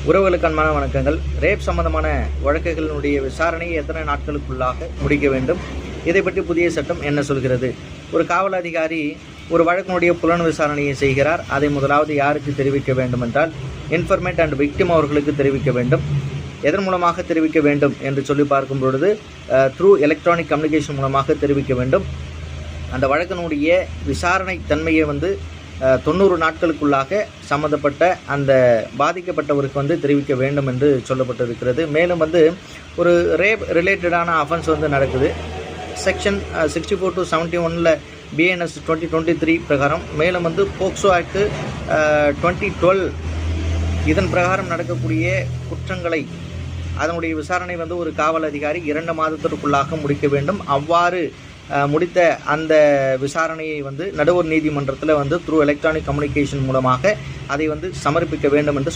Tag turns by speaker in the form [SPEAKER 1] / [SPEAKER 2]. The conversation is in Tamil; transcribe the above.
[SPEAKER 1] உறவுகளுக்கான வணக்கங்கள். ரேப் சம்பந்தமான வழக்குகளினுடைய விசாரணையை எத்தனை நாட்களுக்குள்ளாக முடிக்க வேண்டும், இதை பற்றி புதிய சட்டம் என்ன சொல்கிறது? ஒரு காவல் அதிகாரி ஒரு வழக்கினுடைய புலன் விசாரணையை செய்கிறார். அதை முதலாவது யாருக்கு தெரிவிக்க வேண்டும் என்றால் இன்ஃபர்மேட் அண்ட் விக்டிம் அவர்களுக்கு தெரிவிக்க வேண்டும். எதன் மூலமாக தெரிவிக்க வேண்டும் என்று சொல்லி பார்க்கும் பொழுது த்ரூ எலக்ட்ரானிக் கம்யூனிகேஷன் மூலமாக தெரிவிக்க வேண்டும். அந்த வழக்கினுடைய விசாரணை தன்மையை 90 நாட்களுக்குள்ளாக சம்மந்தப்பட்ட அந்த பாதிக்கப்பட்டவருக்கு தெரிவிக்க வேண்டும் என்று சொல்லப்பட்டிருக்கிறது. மேலும் ஒரு ரேப் ரிலேட்டடான அஃபென்ஸ் நடக்குது. செக்ஷன் 64 to 71 BNS 2023 பிரகாரம், மேலும் போக்சோ ஆக்ட் 2012 இதன் பிரகாரம் நடக்கக்கூடிய குற்றங்களை அதனுடைய விசாரணை ஒரு காவல் அதிகாரி 2 மாதத்திற்குள்ளாக முடிக்க வேண்டும். அவ்வாறு முடித்த அந்த விசாரணையை நடுவர் நீதிமன்றத்தில் த்ரூ எலக்ட்ரானிக் கம்யூனிகேஷன் மூலமாக அதை சமர்ப்பிக்க வேண்டும் என்று